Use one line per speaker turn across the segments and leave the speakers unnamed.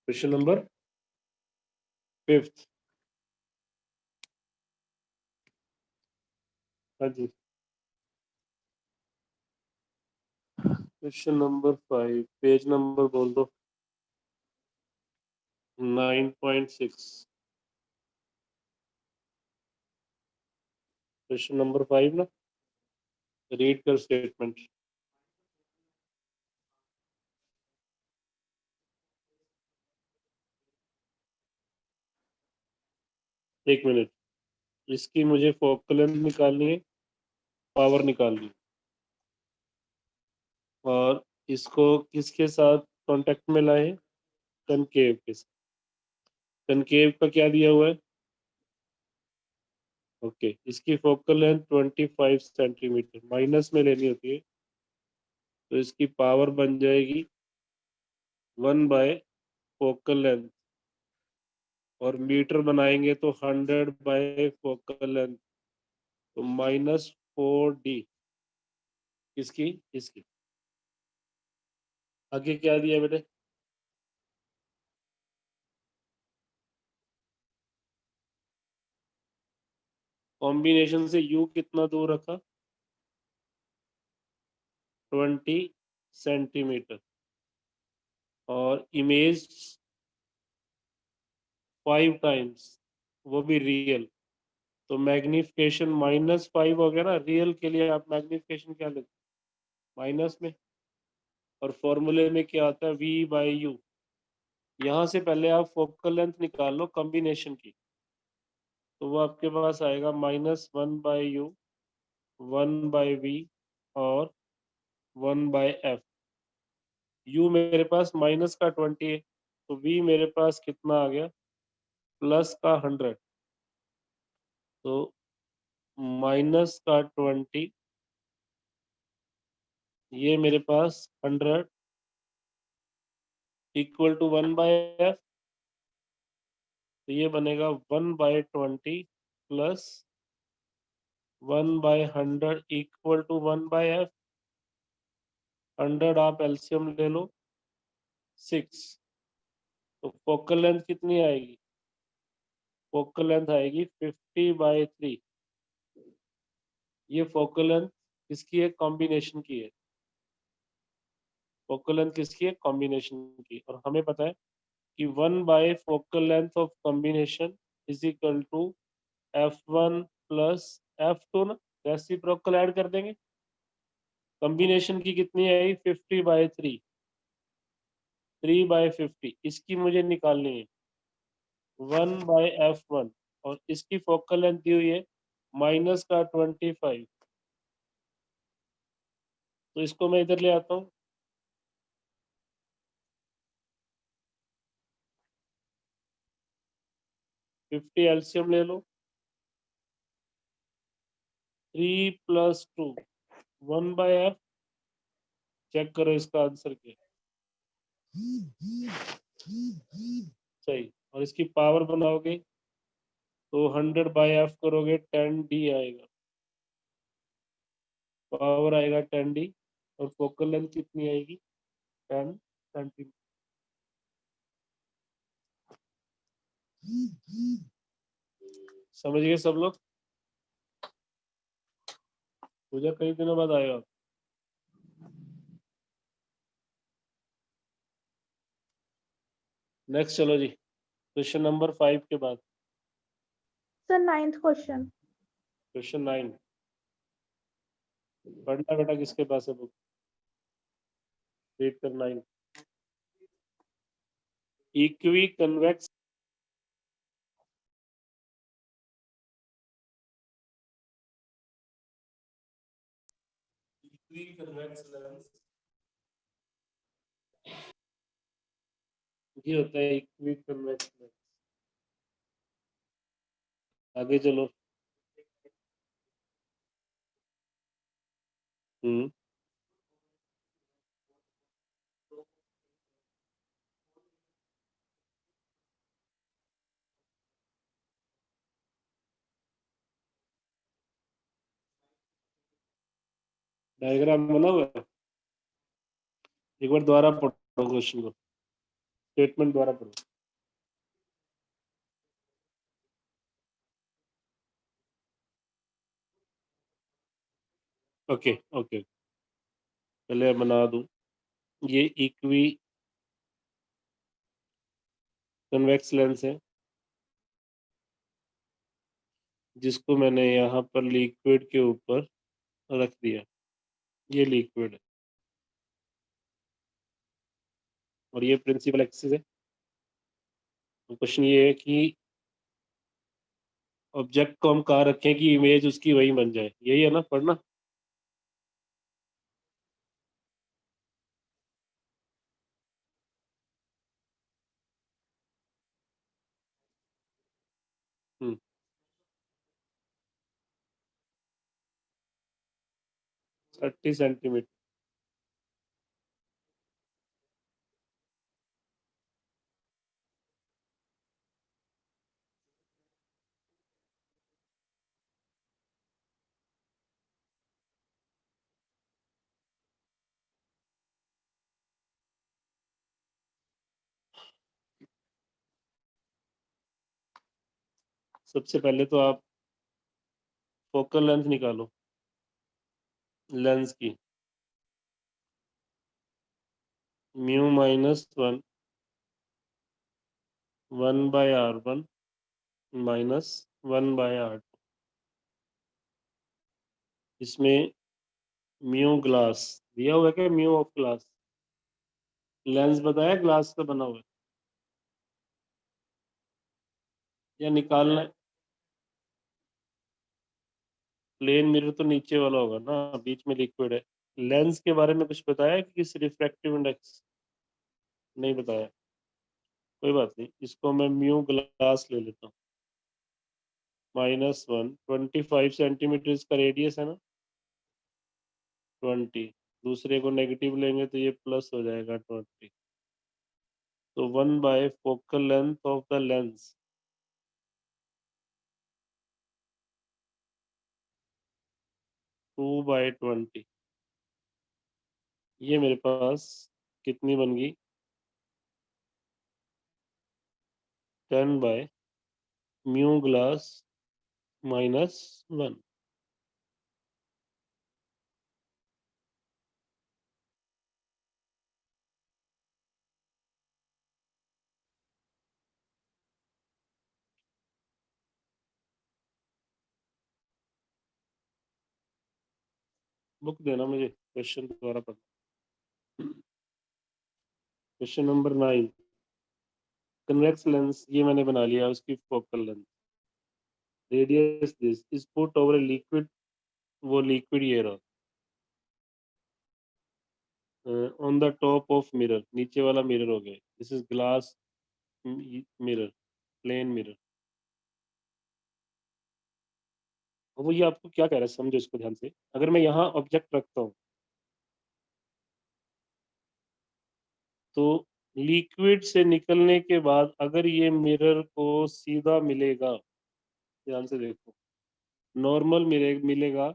Question number 5। हाँ जी, question number 5, page number बोल दो। 9.6। क्वेश्चन नंबर 5 ना, रीड कर स्टेटमेंट। एक मिनट, इसकी मुझे फोकल लेंथ निकालनी है, पावर निकालनी है, और इसको किसके साथ कांटेक्ट में लाए? कनकेव के साथ। कनकेव का क्या दिया हुआ है? ओके, इसकी फोकल लेंथ 25 सेंटीमीटर, माइनस में लेनी होती है, तो इसकी पावर बन जाएगी 1/फोकल लेंथ, और मीटर बनाएंगे तो 100/फोकल लेंथ, तो -4D। किसकी? इसकी। आगे क्या दिया बेटे? कॉम्बिनेशन से U कितना दूर रखा? 20 सेंटीमीटर, और इमेज 5 टाइम्स, वो भी रियल, तो मैग्निफिकेशन -5 हो गया ना। रियल के लिए आप मैग्निफिकेशन क्या लेते? माइनस में। और फॉर्मूले में क्या आता है? V/U। यहाँ से पहले आप फोकल लेंथ निकाल लो कॉम्बिनेशन की, तो वो आपके पास आएगा -1/U, 1/V, और 1/F। U मेरे पास माइनस का 20 है, तो V मेरे पास कितना आ गया? प्लस का 100। तो माइनस का 20, ये मेरे पास 100 इक्वल टू 1/F, तो ये बनेगा 1/20 प्लस 1/100 इक्वल टू 1/F। 100 आप एलसीएम ले लो, 6। तो फोकल लेंथ कितनी आएगी? फोकल लेंथ आएगी 50/3। ये फोकल लेंथ किसकी है? कॉम्बिनेशन की है। फोकल लेंथ किसकी है? कॉम्बिनेशन की। और हमें पता है कि 1/फोकल length of combination is equal to F1 plus F2 ना, रेसिप्रोकल ऐड कर देंगे। कॉम्बिनेशन की कितनी आई? 50/3, 3/50। इसकी मुझे निकालनी है 1/F1, और इसकी फोकल लेंथ दी हुई है माइनस का 25। तो इसको मैं इधर ले आता हूँ, 50 एलसीएम ले लो, 3 + 2, 1/F। चेक करो इसका आंसर क्या है। सही। और इसकी पावर बनाओगे तो 100/F करोगे, 10D आएगा, पावर आएगा 10D। और फोकल लेंथ कितनी आएगी? 10 सेंटीमीटर। समझ गए सब लोग? पूजा कई दिनों बाद आएगा। नेक्स्ट चलो जी, क्वेश्चन नंबर 5 के बाद
सर 9th क्वेश्चन।
क्वेश्चन 9। पढ़ना बेटा, किसके पास है बुक? रीड कर 9। इक्वी कन्वेक्स लेंस, ये होता है इक्वी कन्वेक्स लेंस। आगे चलो। डायग्राम बना हुआ है, एक बार दोबारा पढ़ो क्वेश्चन को। स्टेटमेंट द्वारा पढ़ो। ओके ओके, पहले बना दूं। ये इक्वी कन्वेक्स लेंस है जिसको मैंने यहाँ पर लिक्विड के ऊपर रख दिया। ये लिक्विड है और ये प्रिंसिपल एक्सिस है। तो क्वेश्चन ये है कि ऑब्जेक्ट को हम कहाँ रखें कि इमेज उसकी वही बन जाए, यही है ना पढ़ना। हम्म 30 सेंटीमीटर। सबसे पहले तो आप फोकल लेंथ निकालो लेंस की, म्यू -1 1/r1 -1/r2। इसमें म्यू ग्लास दिया हुआ है क्या, म्यू ऑफ ग्लास लेंस बताया ग्लास का बना हुआ है या निकालना है। प्लेन मिरर तो नीचे वाला होगा ना, बीच में लिक्विड है। लेंस के बारे में कुछ बताया कि किस रिफ्रैक्टिव इंडेक्स, नहीं बताया। कोई बात नहीं, इसको मैं म्यू ग्लास ले लेता हूँ। -1 25 सेंटीमीटर इसका रेडियस है ना, 20। दूसरे को नेगेटिव लेंगे तो ये प्लस हो जाएगा 20। तो 1/फोकल लेंथ ऑफ द लेंस, 2/20। ये मेरे पास कितनी बन गई, 10/म्यू ग्लास -1। बुक देना मुझे, क्वेश्चन दोबारा पढ़ना। क्वेश्चन नंबर 9, कन्वेक्स लेंस ये मैंने बना लिया, उसकी focal length, radius this is put over a liquid, वो लिक्विड ये रहा, on the top of mirror, नीचे वाला मिरर हो गया। This is glass mirror, plane mirror. वो ये आपको क्या कह रहा है, समझो इसको ध्यान से। अगर मैं यहाँ ऑब्जेक्ट रखता हूँ तो लिक्विड से निकलने के बाद अगर ये मिरर को सीधा मिलेगा, ध्यान से देखो, नॉर्मल मिलेगा,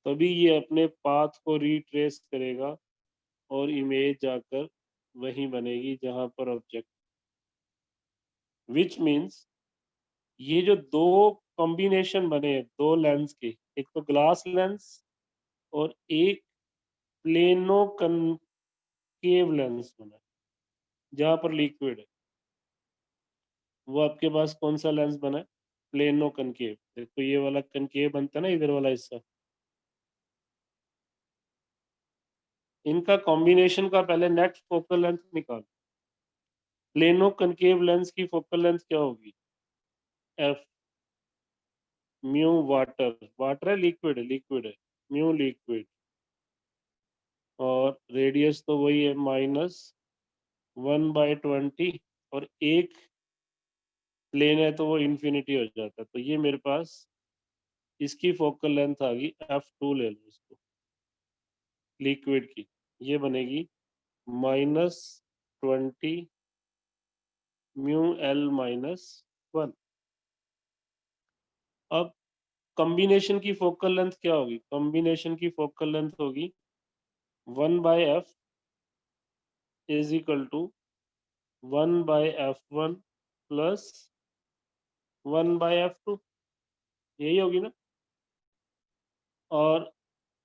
तभी ये अपने पाथ को रिट्रेस करेगा और इमेज जाकर वहीं बनेगी जहां पर ऑब्जेक्ट। विच मीन्स ये जो दो कॉम्बिनेशन बने हैं दो लेंस के, एक तो ग्लास लेंस और एक प्लेनो कनकेव लेंस बना है जहां पर लिक्विड है, वो आपके पास कौन सा लेंस बना है, प्लेनो कनकेव। देखो ये वाला कनकेव बनता है ना, इधर वाला हिस्सा, इनका कॉम्बिनेशन का पहले नेट फोकल लेंथ निकाल। प्लेनो कनकेव लेंस की फोकल लेंथ क्या होगी, एफ, म्यू वाटर, वाटर है लिक्विड है, म्यू लिक्विड, और रेडियस तो वही है -1/20, और एक प्लेन है तो वो इन्फिनिटी हो जाता है। तो ये मेरे पास इसकी फोकल लेंथ आ गई, f2 ले लो इसको, लिक्विड की, ये बनेगी -20 म्यू l -1। अब कॉम्बिनेशन की फोकल लेंथ क्या होगी, कॉम्बिनेशन की फोकल लेंथ होगी 1/f is equal to 1/f1 plus 1/f2, यही होगी ना। और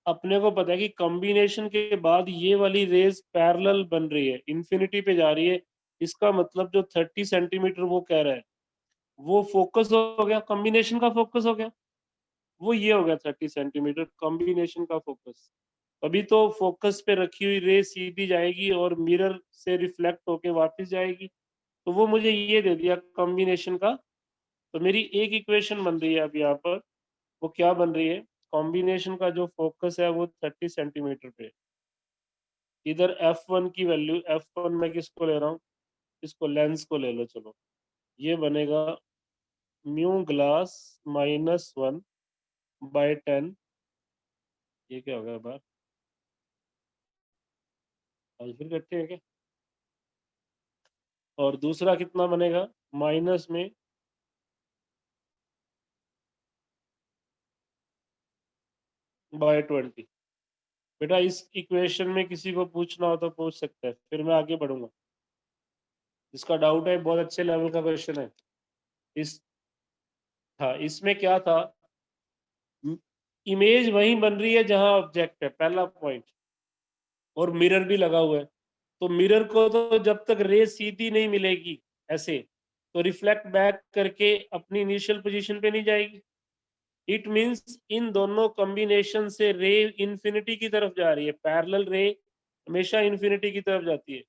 अपने को पता है कि कॉम्बिनेशन के बाद ये वाली रेज पैरेलल बन रही है, इन्फिनिटी पे जा रही है। इसका मतलब जो 30 सेंटीमीटर वो कह रहा है वो फोकस हो गया, कॉम्बिनेशन का फोकस हो गया, वो ये हो गया 30 सेंटीमीटर कॉम्बिनेशन का फोकस। अभी तो फोकस पे रखी हुई रे सीधी जाएगी और मिरर से रिफ्लेक्ट होके वापस जाएगी, तो वो मुझे ये दे दिया कॉम्बिनेशन का। तो मेरी एक इक्वेशन बन रही है अब यहाँ पर, वो क्या बन रही है, कॉम्बिनेशन का जो फोकस है वो 30 सेंटीमीटर पे। इधर f1 की वैल्यू, f1 मैं किसको ले रहा हूँ, इसको लेंस को ले लो, चलो ये बनेगा म्यू ग्लास -1/10। ये क्या होगा बार, आज फिर करते हैं क्या। और दूसरा कितना बनेगा, माइनस में /20। बेटा इस इक्वेशन में किसी को पूछना हो तो पूछ सकता है, फिर मैं आगे बढ़ूंगा। इसका डाउट है, बहुत अच्छे लेवल का क्वेश्चन है। इस हाँ, इसमें क्या था, इमेज वहीं बन रही है जहां ऑब्जेक्ट है, पहला पॉइंट, और मिरर भी लगा हुआ है। तो मिरर को तो जब तक रे सीधी नहीं मिलेगी ऐसे, तो रिफ्लेक्ट बैक करके अपनी इनिशियल पोजीशन पे नहीं जाएगी। इट मींस इन दोनों कॉम्बिनेशन से रे इंफिनिटी की तरफ जा रही है, पैरेलल रे हमेशा इंफिनिटी की तरफ जाती है।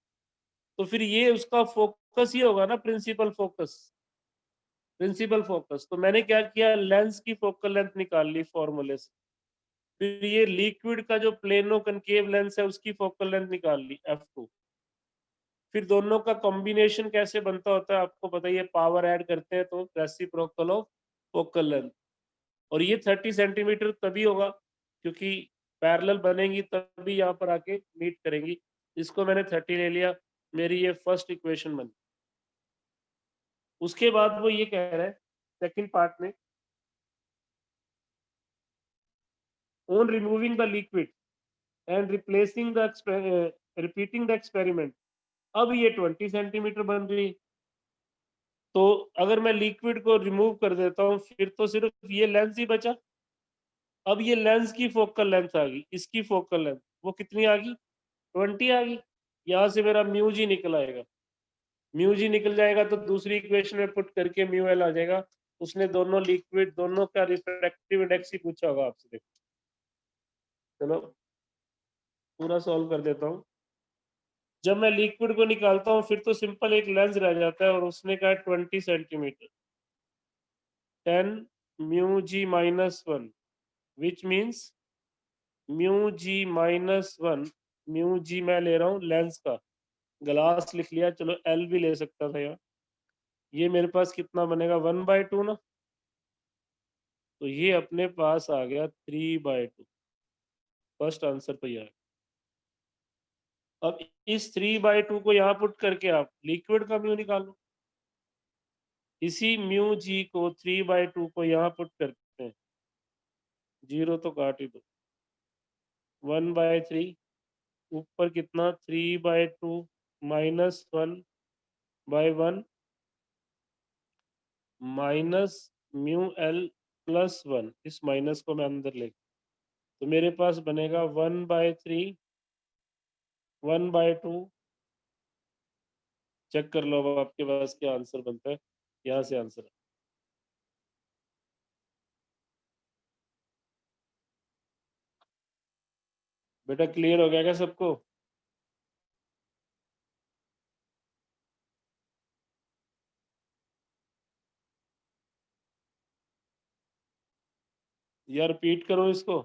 तो फिर ये उसका फोकस ही होगा ना, प्रिंसिपल फोकस। प्रिंसिपल फोकस तो मैंने क्या किया, लेंस की फोकल लेंथ निकाल ली फॉर्मूले से। फिर ये लिक्विड का जो प्लेनो कनकेव लेंस है उसकी फोकल लेंथ निकाल ली f2। फिर दोनों का कॉम्बिनेशन कैसे बनता होता है आपको पता ही है, पावर ऐड करते हैं तो रेसिप्रोकल ऑफ फोकल लेंथ। और ये 30 सेंटीमीटर तभी होगा क्योंकि पैरेलल बनेंगी तभी यहाँ पर आके मीट करेंगी। इसको मैंने 30 ले लिया, मेरी ये फर्स्ट इक्वेशन बनी। उसके बाद वो ये कह रहा है सेकंड पार्ट में, on removing the liquid and replacing the repeating the experiment, अब ये 20 सेंटीमीटर बन रही। तो अगर मैं लिक्विड को रिमूव कर देता हूँ फिर तो सिर्फ ये लेंस ही बचा। अब ये लेंस की फोकल लेंथ आ गई, इसकी फोकल लेंथ वो कितनी आ गई, 20 आ गई। यहाँ से मेरा म्यू जी निकल आएगा, म्यू जी निकल जाएगा तो दूसरी इक्वेशन में पुट करके म्यू एल आ जाएगा। उसने दोनों लिक्विड दोनों का रिफ्रैक्टिव इंडेक्स ही पूछा होगा आपसे, देखो। चलो पूरा सॉल्व कर देता हूँ। जब मैं लिक्विड को निकालता हूँ फिर तो सिंपल एक लेंस रह जाता है और उसने कहा 20 centimetre, 10 mu G -1, which means mu G -1, mu G मैं ले रहा हूँ लेंस का, ग्लास लिख लिया, चलो एल भी ले सकता था यार। ये मेरे पास कितना बनेगा 1/2 ना, तो ये अपने पास आ गया 3/2। फर्स्ट आंसर तो यह है। अब इस 3/2 को यहाँ पुट करके आप लिक्विड का म्यू निकालो। इसी म्यू जी को 3/2 को यहाँ पुट करते हैं, जीरो तो काट ही दो, 1/3 ऊपर कितना 3/2 -1/1 माइनस म्यू एल +1, इस माइनस को मैं अंदर ले, तो मेरे पास बनेगा 1/3 1/2। चेक कर लो अब आपके पास क्या आंसर बनता है, यहाँ से आंसर है। बेटा क्लियर हो गया क्या सबको। यार रिपीट करो इसको।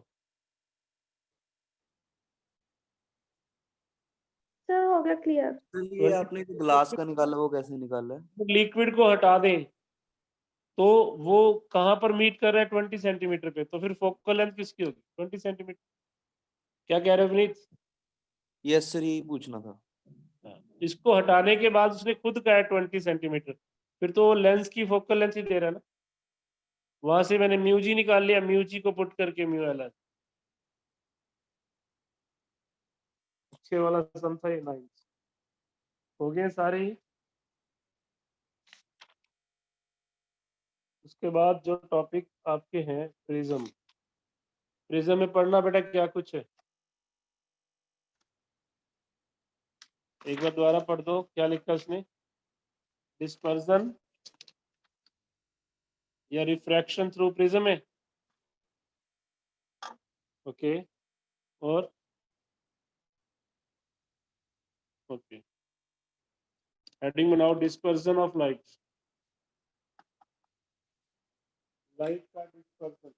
सर हो गया क्लियर।
ये आपने जो ग्लास का निकाला वो कैसे निकाला है?
लिक्विड को हटा दें तो वो कहाँ पर मीट कर रहा है, 20 सेंटीमीटर पे, तो फिर फोकल लेंथ किसकी होगी, 20 सेंटीमीटर। क्या कह रहे हो विनीत।
यस सर, यही पूछना था।
इसको हटाने के बाद उसने खुद कहा है 20 सेंटीमीटर, फिर तो वो लेंस की फोकल लेंथ ही दे रहा है ना। वहां से मैंने म्यू जी निकाल लिया, म्यू जी को पुट करके म्यू एल। अच्छे वाला सम था ये 9 हो गए सारे ही। उसके बाद जो टॉपिक आपके हैं प्रिज्म, प्रिज्म में पढ़ना बेटा क्या कुछ है, एक बार दोबारा पढ़ दो, क्या लिखा उसने, डिस्पर्जन या रिफ्रैक्शन थ्रू प्रिज्म है, ओके, और ओके, हेडिंग बनाओ डिस्पर्जन ऑफ लाइट, लाइट का डिस्पर्जन,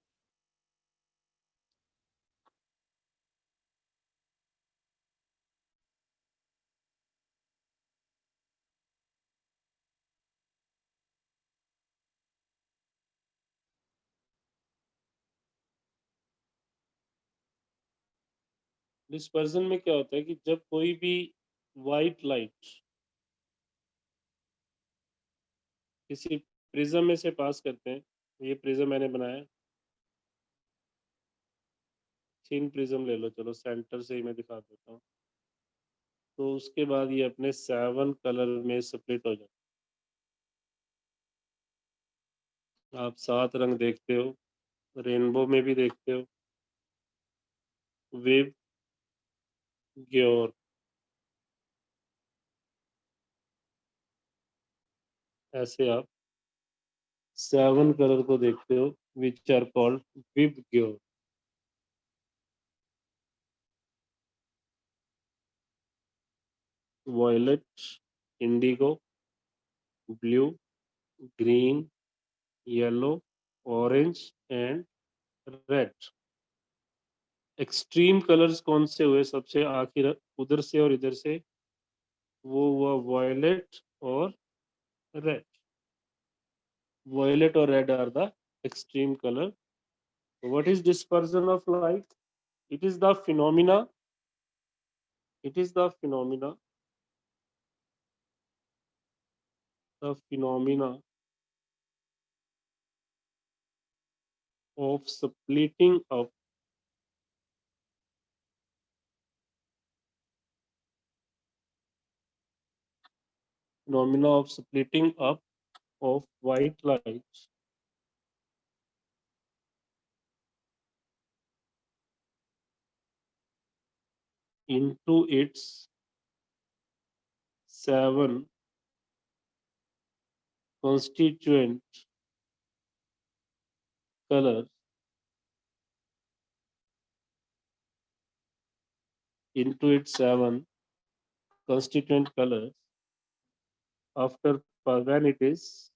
डिस्पर्जन में क्या होता है कि जब कोई भी वाइट लाइट किसी प्रिज्म में से पास करते हैं, ये प्रिज्म मैंने बनाया, थिन प्रिज्म ले लो, चलो सेंटर से ही मैं दिखा देता हूँ, तो उसके बाद ये अपने 7 कलर में स्प्लिट हो जाए, आप 7 रंग देखते हो, रेनबो में भी देखते हो, वेव ग्योर, ऐसे आप 7 कलर को देखते हो, विच आर कॉल्ड विव ग्योर, violet, indigo, blue, green, yellow, orange and red. Extreme colours कौन से हुए सबसे आखिर, उधर से और इधर से, वो हुआ वॉयलेट और red, violet or red are the extreme color. What is dispersion of light? It is the phenomena, it is the phenomena, the phenomena of splitting up, phenomena of splitting up of white light into its 7 constituent colors, into its 7 constituent colors, after when it is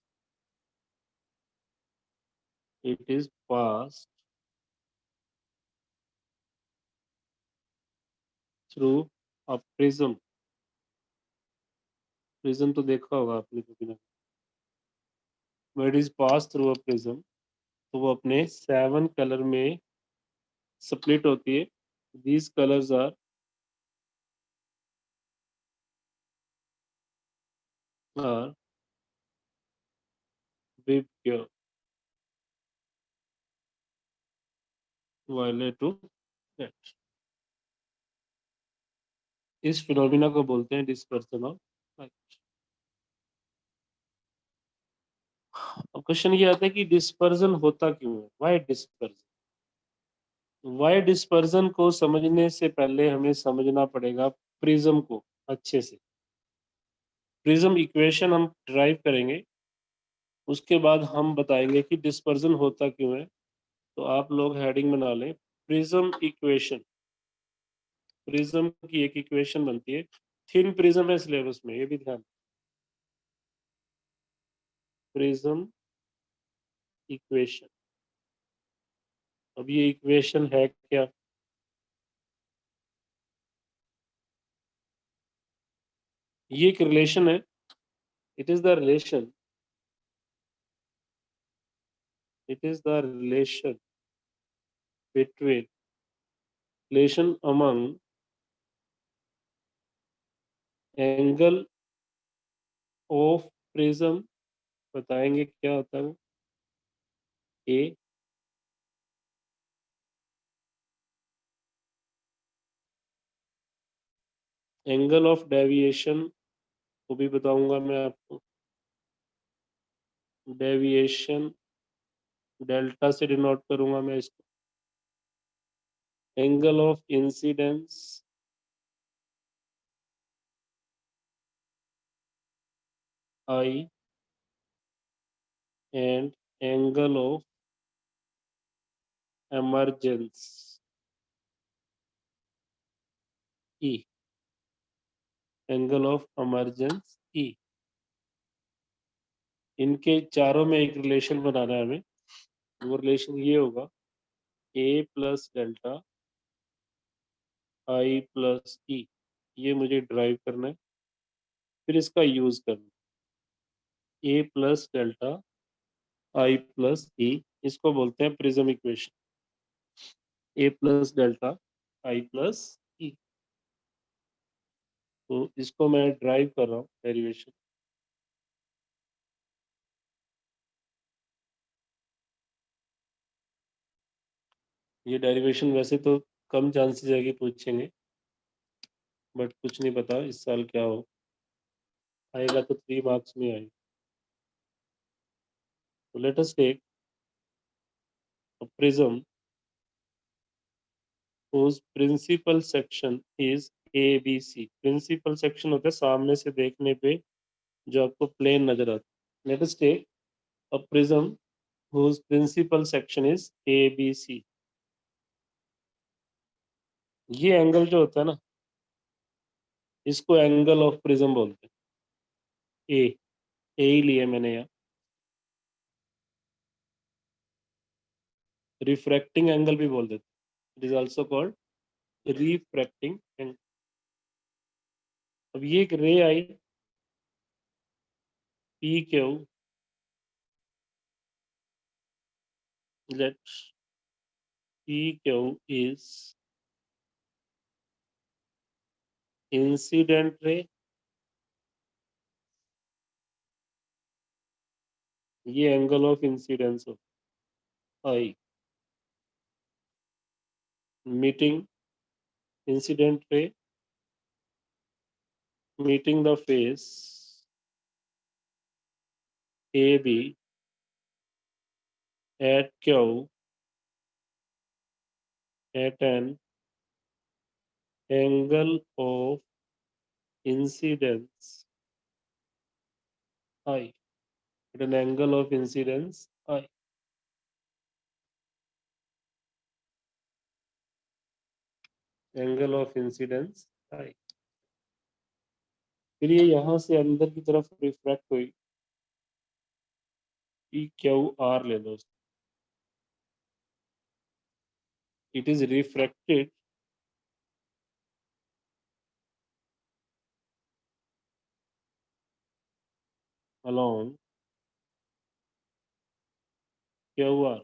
passed through a prism, prism तो देखा होगा आपने कभी ना, when it is passed through a prism, तो वो अपने 7 colour में स्प्लिट होती है, these colors are viv pure, violet to red, इस फिनोमिना को बोलते हैं डिस्पर्सन ऑफ लाइट। अब क्वेश्चन ये आता है कि डिस्पर्जन होता क्यों है, व्हाई डिस्पर्जन, वाई डिस्पर्जन को समझने से पहले हमें समझना पड़ेगा प्रिज्म को अच्छे से, प्रिज्म इक्वेशन हम ड्राइव करेंगे, उसके बाद हम बताएंगे कि डिस्पर्जन होता क्यों है। तो आप लोग हेडिंग बना लें, प्रिज्म इक्वेशन, प्रिज्म की एक इक्वेशन बनती है, थिन प्रिज्म है सिलेबस में, ये भी ध्यान, प्रिज्म इक्वेशन। अब ये इक्वेशन है क्या, ये एक रिलेशन है, it is the relation, it is the relation among angle of prism, बताएंगे क्या होता है वो, ए, एंगल ऑफ डेविएशन को भी बताऊंगा मैं आपको, डेविएशन डेल्टा से डिनोट करूंगा मैं इसको। Angle of incidence I and angle of emergence E. Angle of emergence E. इनके चारों में एक रिलेशन बनाना है हमें। वो रिलेशन ये होगा A plus delta I plus E। ये मुझे ड्राइव करना है, फिर इसका यूज करना है। A plus delta I plus E, इसको बोलते हैं prism equation. A plus delta I plus E। तो इसको मैं ड्राइव कर रहा हूँ डेरिवेशन। ये डेरिवेशन वैसे तो कम चांसेस है कि पूछेंगे, बट कुछ नहीं पता इस साल क्या हो, आएगा तो 3 मार्क्स में आएगा। तो let us take a prism whose principal section is ABC। Principal section होता है सामने से देखने पे जो आपको प्लेन नजर आता है। Let us take a prism whose principal section is ABC। ये एंगल जो होता है ना, इसको एंगल ऑफ प्रिज्म बोलते हैं। ए ही लिए मैंने यहाँ। रिफ्रैक्टिंग एंगल भी बोल देते हैं, it is also called refracting angle. अब ये एक ray I P Q, let P Q is incident ray. ये एंगल ऑफ इंसिडेंस हो I, meeting incident ray meeting the face A B at Q at an angle of incidence I, at an angle of incidence I। Angle of incidence I। फिर ये यहाँ से अंदर की तरफ refract हुई, P Q R ले लो, it is refracted along Q R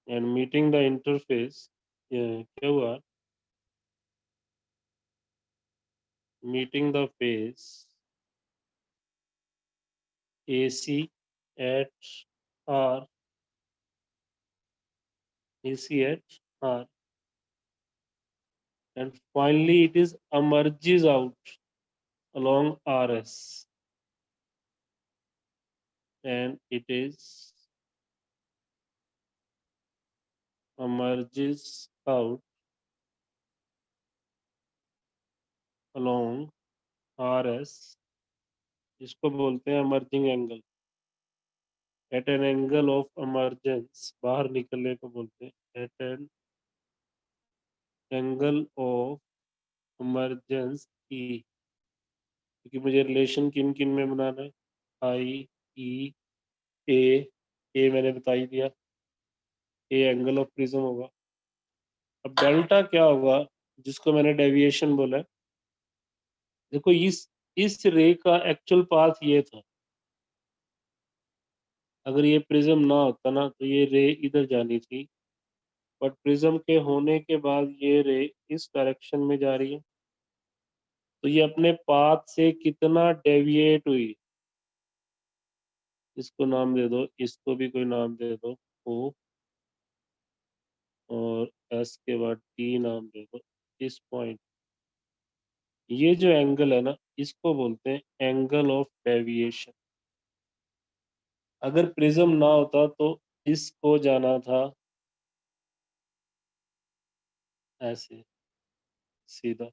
and meeting the interface Q R meeting the face AC at R, AC at R, and finally it is emerges out along RS, and it is emerges out along RS। इसको बोलते हैं emerging angle। at an angle of emergence, बाहर निकलने को बोलते हैं at an angle of emergence E। क्योंकि मुझे रिलेशन किन किन में बनाना है, आई ई ए मैंने बता ही दिया, ए एंगल ऑफ प्रिज्म होगा। अब डेल्टा क्या होगा, जिसको मैंने डेविएशन बोला है। देखो इस रे का एक्चुअल पाथ ये था, अगर ये प्रिज्म ना होता ना तो ये रे इधर जानी थी, बट प्रिज्म के होने के बाद ये रे इस डायरेक्शन में जा रही है। तो ये अपने पाथ से कितना डेविएट हुई, इसको नाम दे दो, इसको भी कोई नाम दे दो ओ, और एस के बाद टी नाम दे दो। इस पॉइंट ये जो एंगल है ना, इसको बोलते हैं एंगल ऑफ डेविएशन। अगर प्रिज्म ना होता तो इसको जाना था ऐसे सीधा,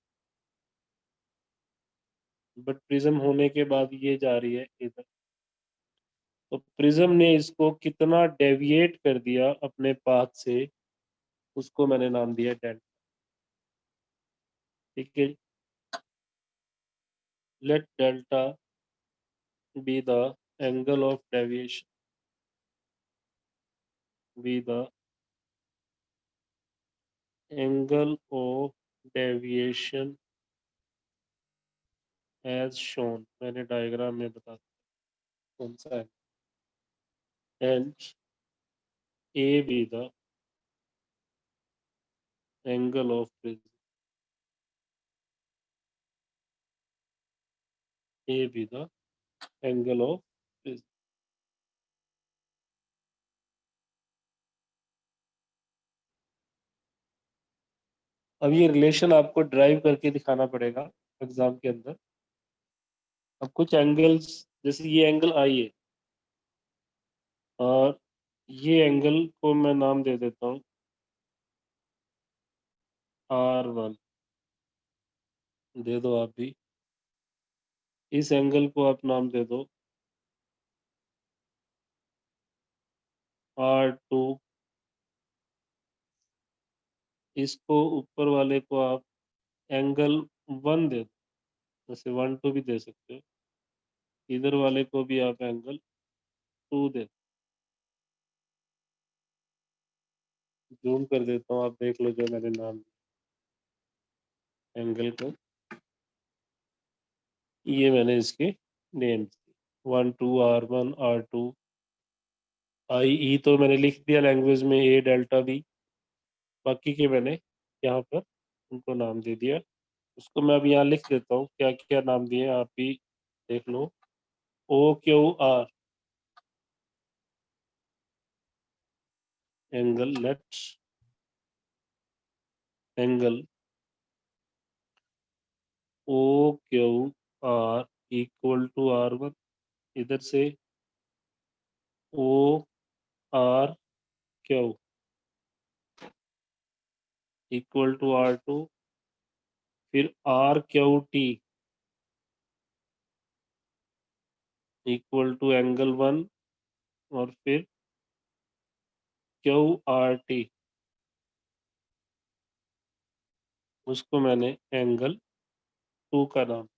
बट प्रिज्म होने के बाद ये जा रही है इधर, तो प्रिज्म ने इसको कितना डेविएट कर दिया अपने पाथ से, उसको मैंने नाम दिया डेल्टा। ठीक है, let delta be the angle of deviation, be the angle of deviation as shown. मैंने डायग्राम में बता कौन सा है, and A be the angle of prism, A be the angle of prism. अब ये रिलेशन आपको ड्राइव करके दिखाना पड़ेगा एग्जाम के अंदर। अब कुछ एंगल्स, जैसे ये एंगल आई है और ये एंगल को मैं नाम दे देता हूँ R1, दे दो आप भी। इस एंगल को आप नाम दे दो R2, इसको ऊपर वाले को आप एंगल 1 दे दो, जैसे 1 2 भी दे सकते हो। इधर वाले को भी आप एंगल 2 दे दो। जूम कर देता हूँ, आप देख लो जो मैंने नाम दिया एंगल को, ये मैंने इसके नेम 1 2 R1 R2 आई ई तो मैंने लिख दिया लैंग्वेज में, ए डेल्टा बी, बाकी के मैंने यहाँ पर उनको नाम दे दिया। उसको मैं अब यहाँ लिख देता हूँ क्या क्या नाम दिए, आप भी देख लो। OQR angle, let angle OQR equal to R1, इधर से ORQ इक्वल टू R2, फिर RQT इक्वल टू एंगल 1, और फिर QRT, उसको मैंने एंगल 2 का नाम,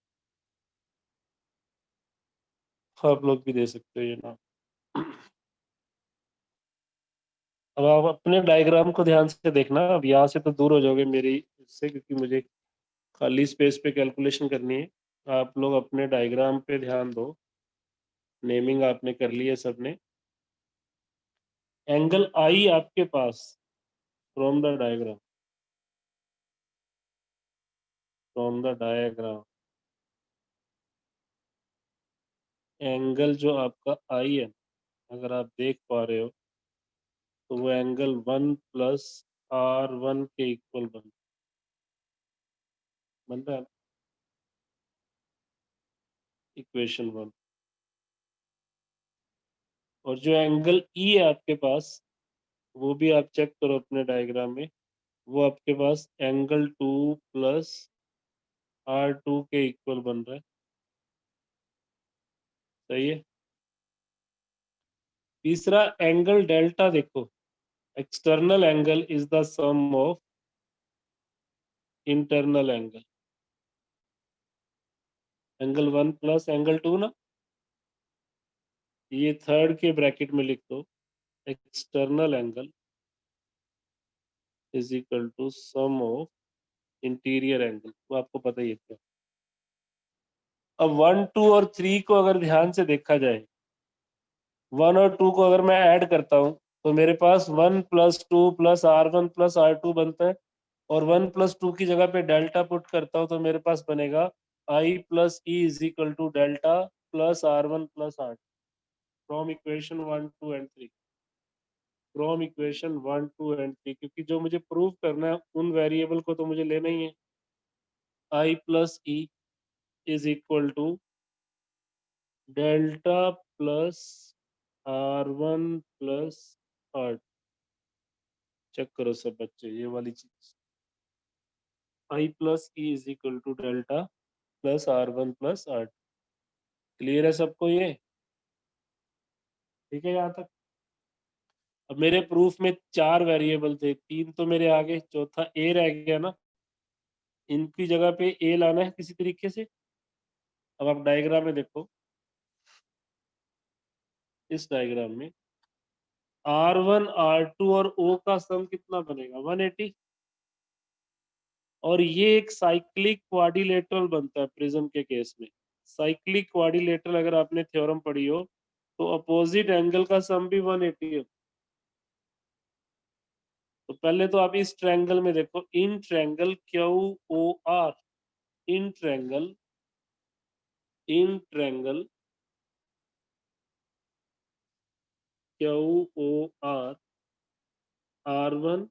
आप लोग भी दे सकते हो ये नाम। अब आप अपने डायग्राम को ध्यान से देखना, अब यहाँ से तो दूर हो जाओगे मेरी इससे, क्योंकि मुझे खाली स्पेस पे कैलकुलेशन करनी है। आप लोग अपने डायग्राम पे ध्यान दो। नेमिंग आपने कर ली है सबने। एंगल आई आपके पास from the diagram, from the diagram angle जो आपका आई है, अगर आप देख पा रहे हो, तो वो एंगल 1 + R1 के इक्वल बन रहा है, इक्वेशन 1। और जो एंगल ई है आपके पास, वो भी आप चेक करो अपने डायग्राम में, वो आपके पास एंगल 2 + R2 के इक्वल बन रहा है। सही है। तीसरा एंगल डेल्टा देखो, external angle is the sum of internal angle, angle 1 + angle 2 ना, ये थर्ड के ब्रैकेट में लिख दो, external angle is equal to sum of interior angle, वो आपको पता ही है क्या। अब 1 2 और 3 को अगर ध्यान से देखा जाए, 1 और 2 को अगर मैं ऐड करता हूँ, तो मेरे पास 1 + 2 + R1 + R2 बनता है, और 1 + 2 की जगह पे डेल्टा पुट करता हूँ, तो मेरे पास बनेगा I + E is equal to delta + R1 + R2 from equation 1 2 and 3, from equation 1 2 and 3, क्योंकि जो मुझे प्रूव करना है उन वेरिएबल को तो मुझे लेना ही है। I plus E is equal to delta plus R1 plus R। Check करो सब बच्चे ये वाली चीज, I plus E is equal to delta plus R1 plus R। Clear है सबको ये? ठीक है यहाँ तक? अब मेरे प्रूफ में 4 वेरिएबल थे, 3 तो मेरे आगे, चौथा ए रह गया ना, इनकी जगह पे ए लाना है किसी तरीके से। अब आप डायग्राम में देखो, इस डायग्राम में R1 R2 और O का सम कितना बनेगा? 180। और ये एक साइक्लिक क्वाड्रिलेटरल बनता है प्रिज्म के केस में। साइक्लिक क्वाड्रिलेटरल अगर आपने थ्योरम पढ़ी हो तो अपोजिट एंगल का सम भी 180 है। तो पहले तो आप इस ट्रायंगल में देखो, in triangle QOR, in triangle QOR R1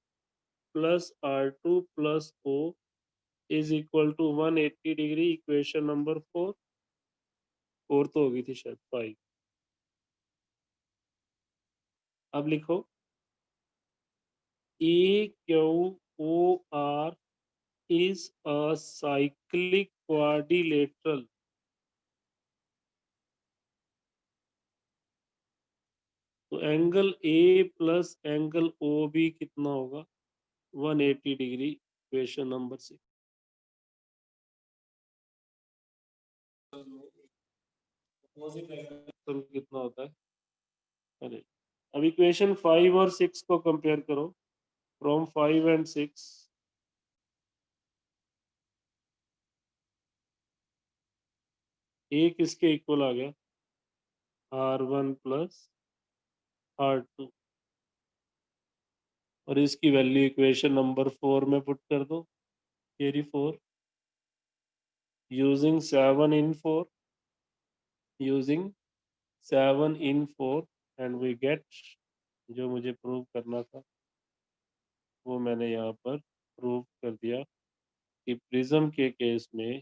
plus R2 plus O is equal to 180 degree. Equation number 4 तो होगी थी शायद 5। अब लिखो AQOR is a cyclic quadrilateral तो angle A plus angle O भी कितना होगा? 180 डिग्री। Equation number 6। कितना होता है? अरे अब इक्वेशन 5 और 6 को कंपेयर करो। फ्रॉम 5 एंड 6 ए किसके इक्वल आ गया? R1 plus R2। और इसकी वैल्यू इक्वेशन नंबर 4 में पुट कर दो। Carry 4 using 7 in 4 and we get, जो मुझे प्रूव करना था वो मैंने यहाँ पर प्रूव कर दिया कि प्रिज्म के केस में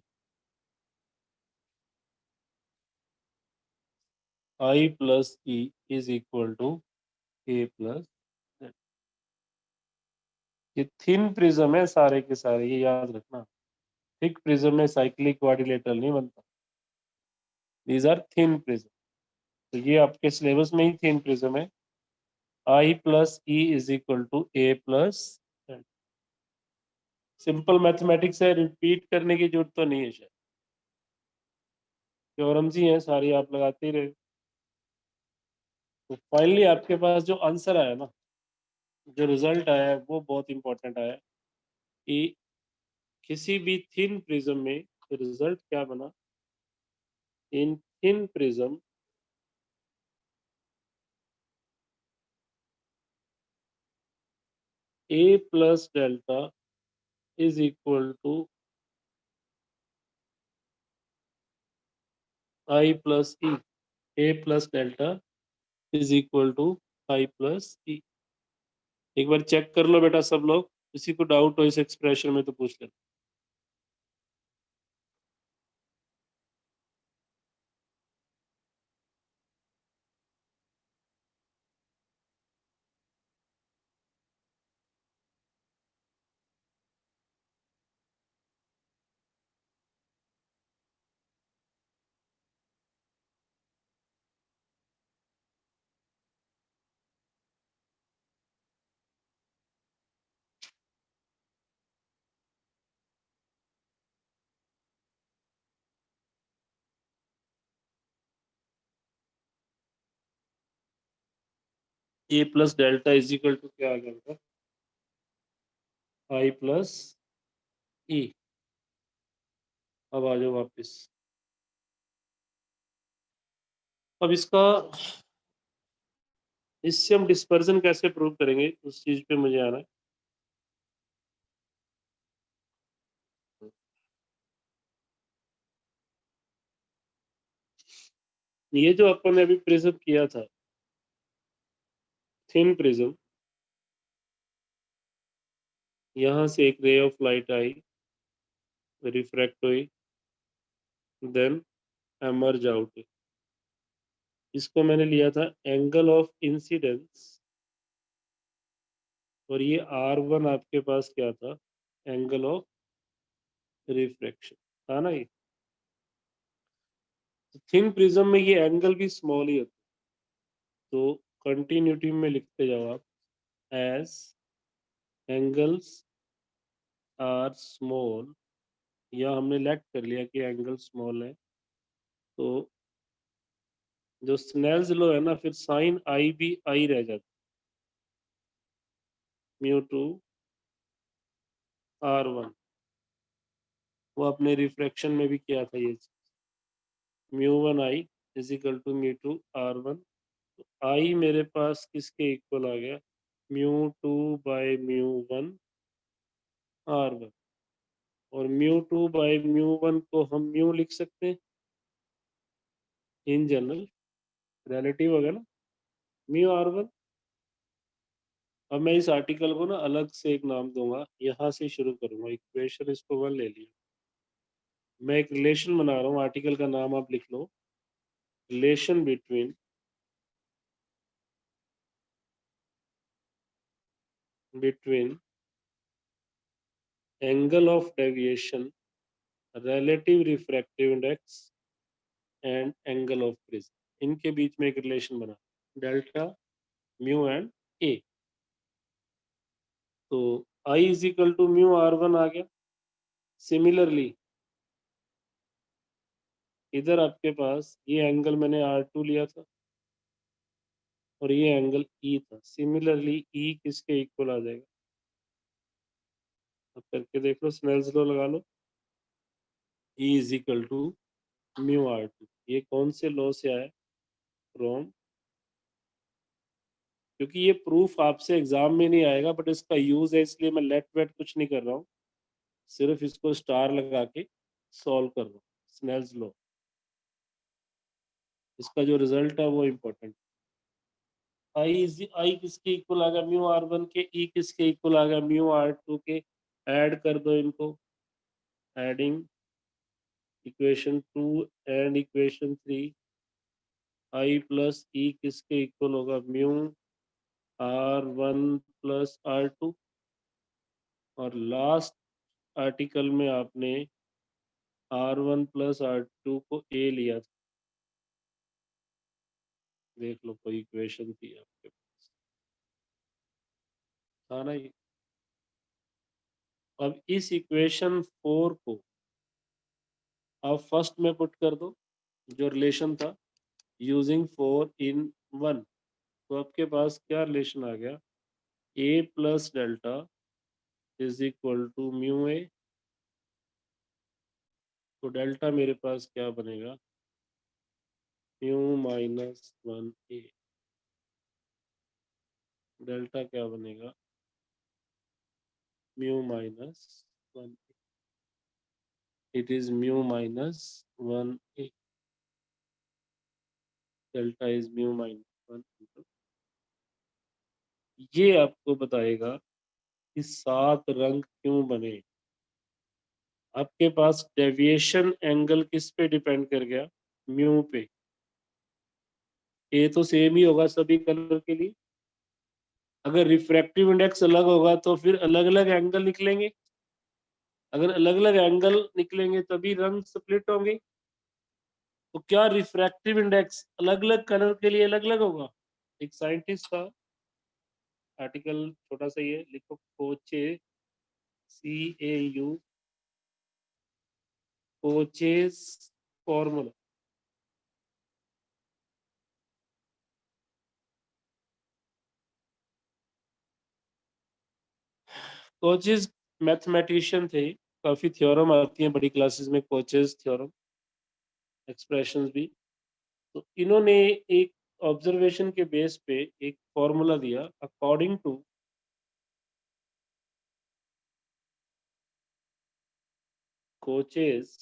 I plus E is equal to A plus. ये थिन प्रिज्म है सारे के सारे, ये याद रखना। थिक प्रिज्म में साइक्लिक क्वाड्रिलेटरल नहीं बनता। These are thin prism. तो ये आपके सिलेबस में ही थिन प्रिज्म है। I plus E is equal to A plus. Simple mathematics है, रिपीट करने की जरूरत तो नहीं है शायद, थ्योरम्स ही हैं सारी, आप लगाते ही रहे। तो फाइनली आपके पास जो आंसर आया ना, जो रिजल्ट आया है वो बहुत इंपॉर्टेंट आया कि किसी भी थिन प्रिज्म में रिजल्ट क्या बना? In thin prism A plus delta is equal to I plus E। A plus delta is equal to I plus E। एक बार चेक कर लो बेटा सब लोग, किसी को डाउट हो इस एक्सप्रेशन में तो पूछ लेना। A plus delta is equal to क्या आ गया बेटा? I plus E। अब आ जाओ वापिस। अब इससे हम डिस्पर्जन कैसे प्रूव करेंगे उस चीज पे मुझे आना है। ये जो अपन ने अभी प्रिज्म किया था, थिन प्रिज्म, यहाँ से एक ray of light I, refract हुई, देन एमर्ज आउट। इसको मैंने लिया था एंगल ऑफ इंसिडेंस, और ये R1 आपके पास क्या था, एंगल ऑफ रिफ्रैक्शन था ना। ये थिन प्रिज्म में ये एंगल भी स्मॉल ही होता है, तो कंटिन्यूटी में लिखते जाओ आप, एज एंगल्स आर स्मॉल, या हमने लेट कर लिया कि एंगल स्मॉल है, तो जो स्नेल्स लॉ है ना, फिर साइन आई भी आई रह जाता, म्यू टू R1, वो अपने रिफ्रैक्शन में भी किया था ये, mu one I is equal to mu two R1। तो आई मेरे पास किसके इक्वल आ गया, mu two by mu one R1, और mu two by mu one को हम म्यू लिख सकते हैं इन जनरल, रिलेटिव होगा ना, म्यू R1। अब मैं इस आर्टिकल को ना अलग से एक नाम दूंगा, यहाँ से शुरू करूंगा, इक्वेशन इसको 1 ले लिया, मैं एक रिलेशन बना रहा हूँ, आर्टिकल का नाम आप लिख लो, relation between angle of deviation, relative refractive index and angle of prism, इनके बीच में एक रिलेशन बना, डेल्टा म्यू एंड ए। तो I is equal to mu R1 आ गया। सिमिलरली इधर आपके पास ये एंगल मैंने R2 लिया था, और ये एंगल ई था, सिमिलरली ई किसके इक्वल आ जाएगा, अब करके देख लो, स्नेल्स लॉ लगा लो, E is equal to mu R2। ये कौन से लॉ से आया, फ्रॉम, क्योंकि ये प्रूफ आपसे एग्जाम में नहीं आएगा, बट इसका यूज है, इसलिए मैं लेट वेट कुछ नहीं कर रहा हूँ, सिर्फ इसको स्टार लगा के सॉल्व कर रहा हूँ, स्नेल्स लॉ, इसका जो रिजल्ट है वो इम्पोर्टेंट। आई किसके इक्वल आ गया, म्यू R1 के, ई किसके इक्वल आ गया, म्यू R2 के, ऐड कर दो इनको, adding equation 2 and equation 3, I plus E किसके इक्वल होगा, म्यू R1 प्लस R2, और लास्ट आर्टिकल में आपने R1 प्लस R2 को ए लिया था, देख लो कोई इक्वेशन थी आपके पास, था ना ये। अब इस इक्वेशन 4 को आप फर्स्ट में पुट कर दो, जो रिलेशन था यूजिंग 4 इन 1, तो आपके पास क्या रिलेशन आ गया, A plus delta is equal to mu A, तो डेल्टा मेरे पास क्या बनेगा, म्यू माइनस 1 ए, डेल्टा क्या बनेगा, mu minus 1, it is mu minus 1 A, delta is mu minus 1। ये आपको बताएगा कि 7 रंग क्यों बने। आपके पास डेविएशन एंगल किस पे डिपेंड कर गया, म्यू पे, ए तो सेम ही होगा सभी कलर के लिए, अगर रिफ्रैक्टिव इंडेक्स अलग होगा तो फिर अलग अलग एंगल निकलेंगे, अगर अलग अलग एंगल निकलेंगे तभी रंग स्प्लिट होंगे, तो क्या रिफ्रैक्टिव इंडेक्स अलग अलग कलर के लिए अलग अलग होगा। एक साइंटिस्ट का आर्टिकल छोटा सा ही है, लिखो, कोचे, CAU, coaches formula, coaches mathematician थे, काफी थ्योरम आती हैं बड़ी क्लासेस में, कोचेस थ्योरम, एक्सप्रेशंस भी, तो इन्होंने एक ऑब्जर्वेशन के बेस पे एक फॉर्मूला दिया, according to Cauchy's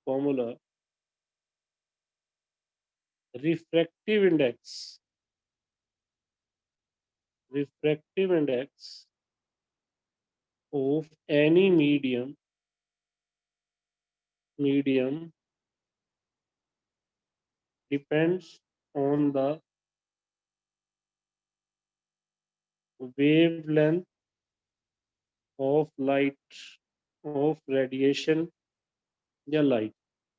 formula, refractive index, refractive index of any medium medium depends on the wavelength of light, of radiation या light,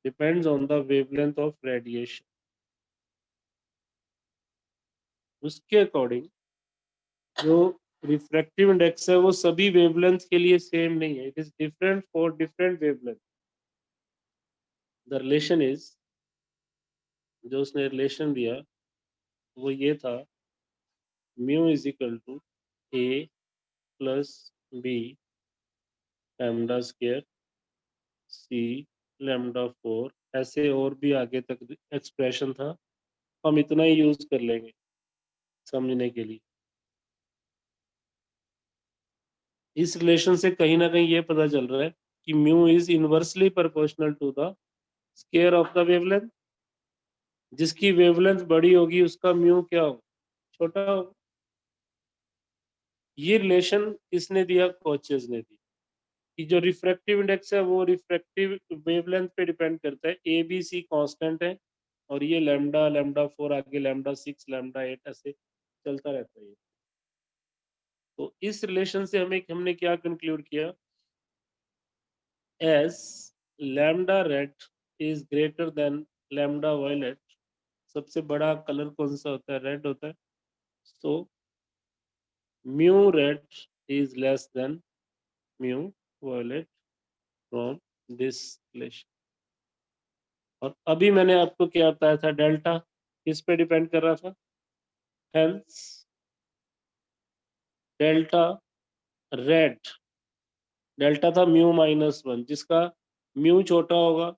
depends on the wavelength of radiation. उसके अकॉर्डिंग जो refractive index है वो सभी wavelength के लिए same नहीं है, it is different for different wavelength. The relation is, जो उसने रिलेशन दिया वो ये था, mu is equal to A plus B lambda square C lambda 4. ऐसे और भी आगे तक एक्सप्रेशन था, हम इतना ही यूज कर लेंगे समझने के लिए. इस रिलेशन से कहीं ना कहीं ये पता चल रहा है कि mu is inversely proportional to the square of the wavelength. जिसकी वेवलेंथ बड़ी होगी उसका म्यू क्या होगा, छोटा होगा. ये रिलेशन किसने दिया, कोचेस ने दी, कि जो रिफ्रैक्टिव इंडेक्स है वो रिफ्रैक्टिव वेवलेंथ पे डिपेंड करता है. ए बी सी कांस्टेंट है और ये लैम्डा लैम्डा 4 आगे लैम्डा 6 लैम्डा 8 ऐसे चलता रहता है. तो इस रिलेशन से हमने क्या कंक्लूड किया, as lambda red is greater than lambda violet. सबसे बड़ा कलर कौन सा होता है, रेड होता है. So mu red is less than mu violet from this relation. और अभी मैंने आपको क्या बताया था, डेल्टा किस पे डिपेंड कर रहा था, हेंस डेल्टा रेड, डेल्टा था म्यू -1. जिसका म्यू छोटा होगा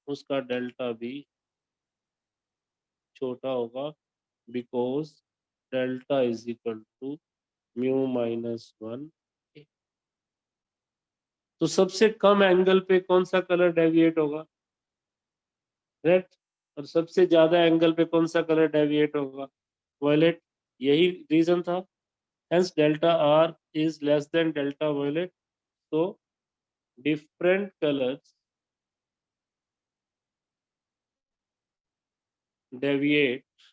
उसका डेल्टा भी छोटा होगा, because delta is equal to mu -1. तो सबसे कम एंगल पे कौन सा कलर डेविएट होगा, रेड. और सबसे ज्यादा एंगल पे कौन सा कलर डेविएट होगा, वायलेट. यही रीजन था. Hence delta R is less than delta violet. तो different colours deviate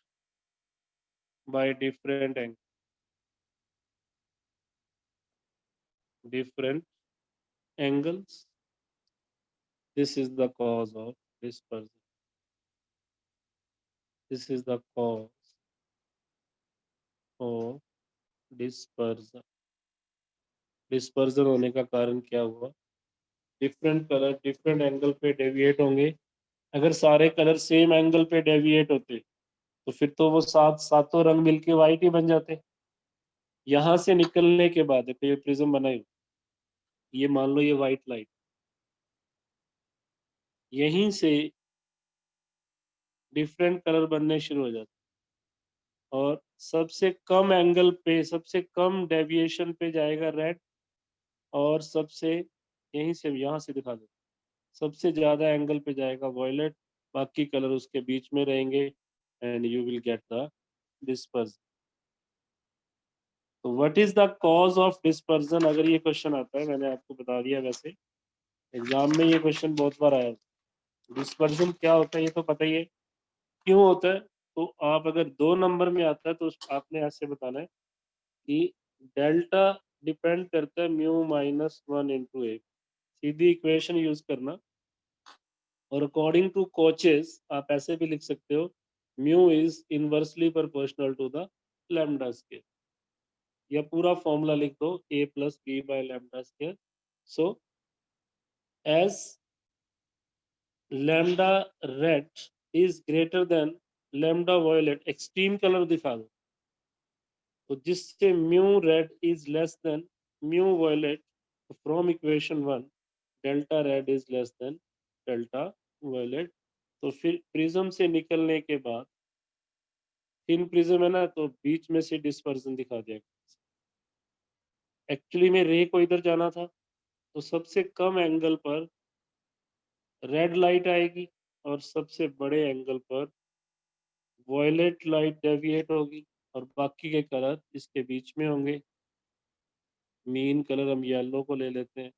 by different different angles. This is the cause of dispersion. This is the cause of dispersion. Dispersion होने का कारण क्या हुआ, different colour different angle पे deviate होंगे. अगर सारे कलर सेम एंगल पे डेविएट होते तो फिर तो वो सातों रंग मिलके वाइट ही बन जाते. यहाँ से निकलने के बाद ये प्रिज्म बनाई, ये मान लो ये वाइट लाइट, यहीं से डिफरेंट कलर बनने शुरू हो जाते. और सबसे कम एंगल पे सबसे कम डेविएशन पे जाएगा रेड, और सबसे यहीं से यहाँ से दिखा दो, सबसे ज्यादा एंगल पे जाएगा वॉयलेट. बाकी कलर उसके बीच में रहेंगे and you will get the dispersion. तो what is the cause of dispersion, अगर ये क्वेश्चन आता है, मैंने आपको बता दिया, वैसे एग्जाम में ये क्वेश्चन बहुत बार आया. डिस्पर्जन क्या होता है ये तो पता ही है, क्यों होता है. तो आप अगर 2 नंबर में आता है तो आपने ऐसे बताना है कि डेल्टा डिपेंड करता है म्यू -1 इंटू ए. सीधी इक्वेशन यूज करना. और अकॉर्डिंग टू कोचेस आप ऐसे भी लिख सकते हो, mu is inversely proportional to the lambda square. या पूरा फॉर्मूला लिख दो, A plus B by lambda square. So as lambda red is greater than lambda violet, extreme colour दिखा दो. तो जिससे mu red is less than mu violet, from equation 1 delta red is less than delta violet. तो फिर prism से निकलने के बाद, थिन प्रिज्म है ना, तो बीच में से डिस्पर्जन दिखा दिया. एक्चुअली में रे को इधर जाना था, तो सबसे कम एंगल पर रेड लाइट आएगी और सबसे बड़े एंगल पर वॉयलेट लाइट डेविएट होगी, और बाकी के कलर इसके बीच में होंगे. मीन कलर हम येलो को ले लेते हैं,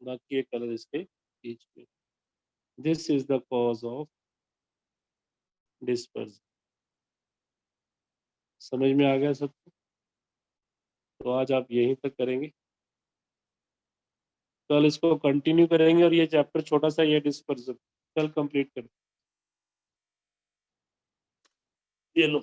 बाकी एक कलर इसके बीच में। This is the cause of dispersion. समझ में आ गया सबको? तो आज आप यहीं तक करेंगे, कल इसको कंटिन्यू करेंगे और ये चैप्टर छोटा सा ये डिस्पर्जन कल कंप्लीट करें। ये लो।